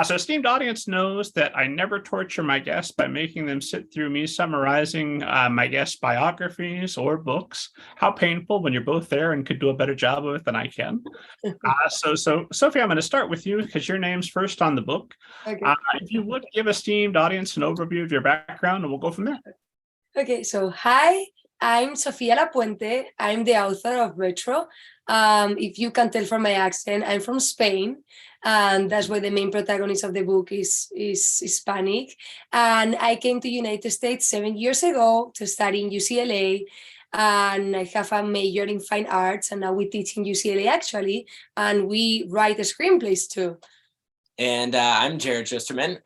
So esteemed audience knows that I never torture my guests by making them sit through me summarizing my guests' biographies or books. How painful when you're both there and could do a better job of it than I can. So Sophie, I'm going to start with you because your name's first on the book. Okay. If you would give esteemed audience an overview of your background, and we'll go from there. Okay, so hi, I'm Sofía Lapuente. I'm the author of Retro. If you can tell from my accent, I'm from Spain, and that's why the main protagonist of the book is Hispanic. And I came to United States 7 years ago to study in UCLA, and I have a major in fine arts, and now we teach in UCLA actually, and we write screenplays too. And I'm Jarrod Shusterman.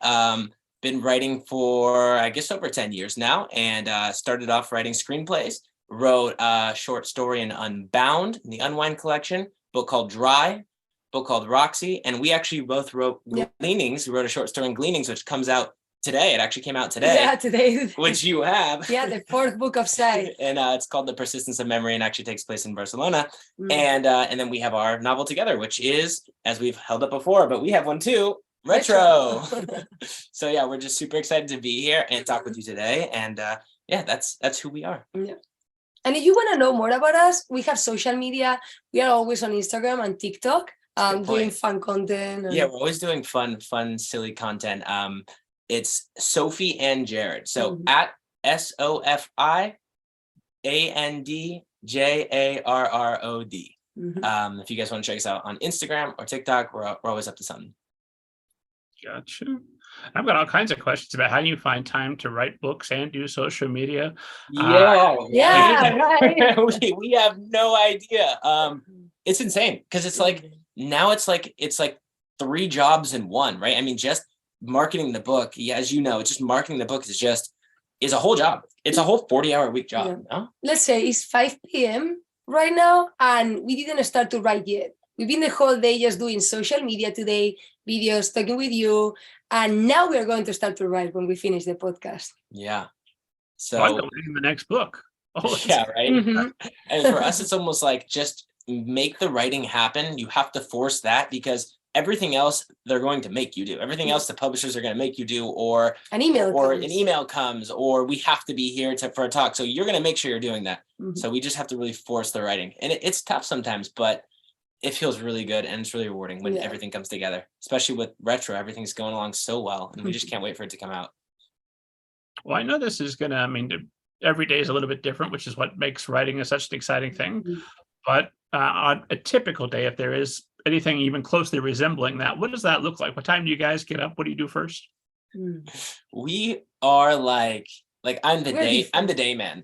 Been writing for, I guess, over 10 years now, and started off writing screenplays. Wrote a short story in Unbound, in the Unwind collection, book called Dry, book called Roxy, and we actually both wrote Gleanings. We wrote a short story in Gleanings, which comes out today. It actually came out today. Yeah, today. Which you have. Yeah, the fourth book of Scythe. And it's called The Persistence of Memory and actually takes place in Barcelona. And then we have our novel together, which is, as we've held up before, but we have one too, Retro. So yeah, we're just super excited to be here and talk with you today. And yeah, that's who we are. Yeah. And if you want to know more about us, we have social media. We are always on Instagram and TikTok, doing fun content. Yeah, we're always doing fun, silly content. It's Sophie and Jarrod. So at SOFIANDJARROD. If you guys want to check us out on Instagram or TikTok, we're always up to something. Gotcha. I've got all kinds of questions about how do you find time to write books and do social media. Yeah, right. we have no idea. It's insane because it's like now it's like 3 jobs in one, right? I mean, just marketing the book, as you know, just marketing the book is a whole job. It's a whole 40-hour-a-week job. Yeah. No? Let's say it's 5 p.m. right now, and we didn't start to write yet. We've been the whole day just doing social media today, videos, talking with you, and now we're going to start to write when we finish the podcast. Yeah. So I'm reading the next book. Yeah, right. And for us, it's almost like just make the writing happen. You have to force that because everything else they're going to make you do. Everything else the publishers are going to make you do, or an email comes, or we have to be here for a talk. So you're going to make sure you're doing that. So we just have to really force the writing, and it's tough sometimes, but it feels really good and it's really rewarding when everything comes together, especially with Retro. Everything's going along so well, and we just can't wait for it to come out. Well, I know this is going to, every day is a little bit different, which is what makes writing such an exciting thing. But on a typical day, if there is anything even closely resembling that, what does that look like? What time do you guys get up? What do you do first? We are like I'm the day man.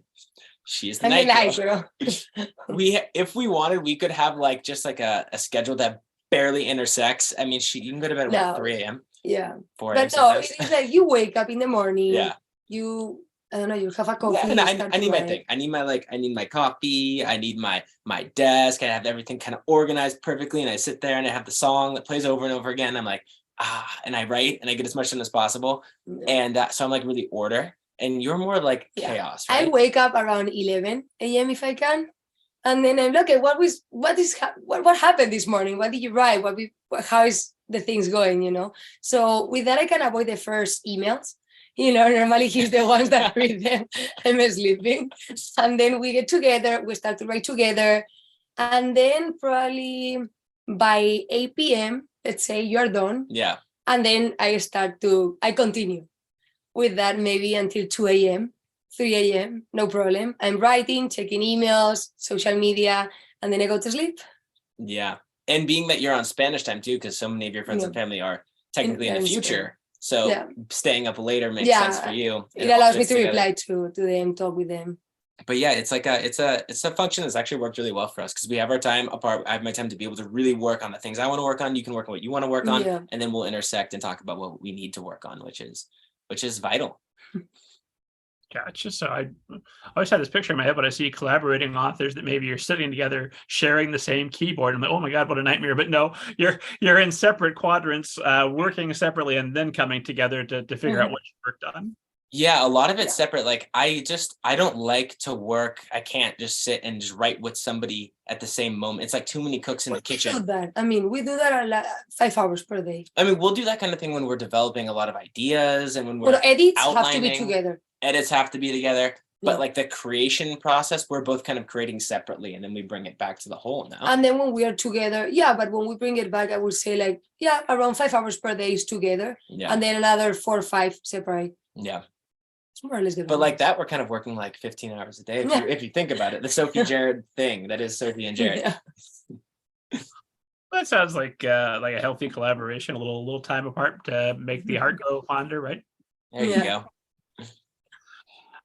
She's the night girl. If we wanted, we could have just a schedule that barely intersects. I mean, you can go to bed at 3 a.m. Yeah. 4 a.m. But no, it's like you wake up in the morning. Yeah. I don't know, you have a coffee. Yeah, and I need my thing. I need my coffee. I need my desk. I have everything kind of organized perfectly. And I sit there and I have the song that plays over and over again. I'm like, and I write and I get as much done as possible. And so I'm really order. And you're more chaos, right? I wake up around 11 a.m. if I can. And then I'm like, okay, what happened this morning? What did you write? How is the things going, So with that, I can avoid the first emails. Normally he's the ones that read them. I'm sleeping. And then we get together, we start to write together. And then probably by 8 p.m., let's say you're done. Yeah. And then I continue with that maybe until 2 a.m., 3 a.m., no problem. I'm writing, checking emails, social media, and then I go to sleep. Yeah. And being that you're on Spanish time too, because so many of your friends and family are technically in the future. So staying up later makes sense for you. It allows me to reply to them, talk with them. But yeah, it's a function that's actually worked really well for us because we have our time apart. I have my time to be able to really work on the things I want to work on. You can work on what you want to work on, and then we'll intersect and talk about what we need to work on, which is vital. Gotcha. So I always had this picture in my head, but I see collaborating authors that maybe you're sitting together, sharing the same keyboard. I'm like, oh my God, what a nightmare. But no, you're in separate quadrants, working separately and then coming together to figure out what you worked on. Yeah, a lot of it's separate. Like I don't like to work. I can't just sit and just write with somebody at the same moment. It's like too many cooks in the We kitchen. do that. I mean, we do that 5 hours per day. I mean, we'll do that kind of thing when we're developing a lot of ideas and when we're But edits have to be outlining. together. Edits have to be together. But Yeah. like the creation process, we're both kind of creating separately, and then we bring it back to the whole now. And then when we are together, yeah, but when we bring it back, I would say like, yeah, around 5 hours per day is together. Yeah. And then another 4 or 5 separate. Yeah. It's more or less good. But like that, we're kind of working like 15 hours a day. If you think about it, the Sophie Jared thing, that is Sophie and Jared. Yeah. That sounds like a healthy collaboration, a little time apart to make the heart go fonder, right? There you go.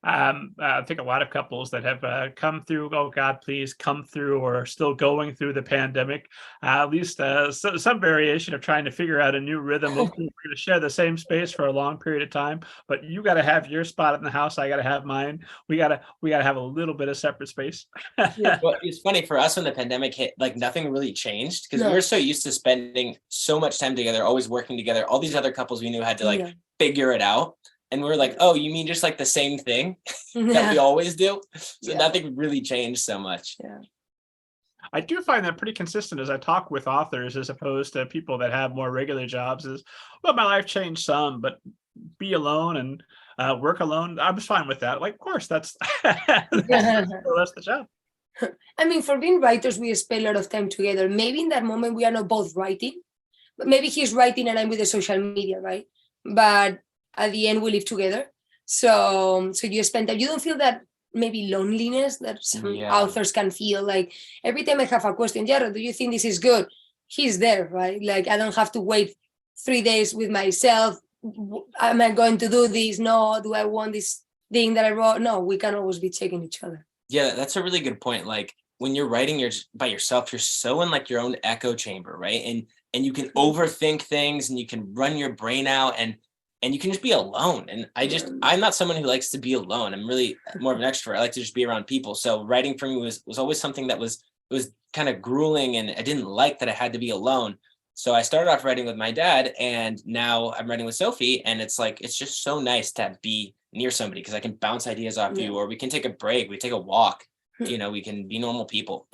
I think a lot of couples that have come through, oh God, please come through, or are still going through the pandemic, at least some variation of trying to figure out a new rhythm. Okay, we're going to share the same space for a long period of time, but you got to have your spot in the house. I got to have mine. We got to have a little bit of separate space. Yeah. Well, it's funny for us when the pandemic hit, like nothing really changed because we were so used to spending so much time together, always working together. All these other couples we knew had to like figure it out. And we're like, oh, you mean just like the same thing that we always do? So nothing really changed so much. Yeah. I do find that pretty consistent as I talk with authors, as opposed to people that have more regular jobs. Is, well, my life changed some, but be alone and work alone, I was fine with that. Like, of course, that's the job. I mean, for being writers, we spend a lot of time together. Maybe in that moment we are not both writing, but maybe he's writing and I'm with the social media, right? But at the end we live together. So you spend time. You don't feel that maybe loneliness that some authors can feel. Like every time I have a question, Jarrod, do you think this is good? He's there, right? Like I don't have to wait 3 days with myself. Am I going to do this? No. Do I want this thing that I wrote? No, we can always be checking each other. Yeah, that's a really good point. Like when you're writing by yourself, you're so in like your own echo chamber, right? And you can overthink things and you can run your brain out and you can just be alone. And I'm not someone who likes to be alone. I'm really more of an extrovert. I like to just be around people. So writing for me was always something that was kind of grueling, and I didn't like that I had to be alone. So I started off writing with my dad, and now I'm writing with Sophie. And it's like, it's just so nice to be near somebody because I can bounce ideas off you, or we can take a break, we take a walk, we can be normal people.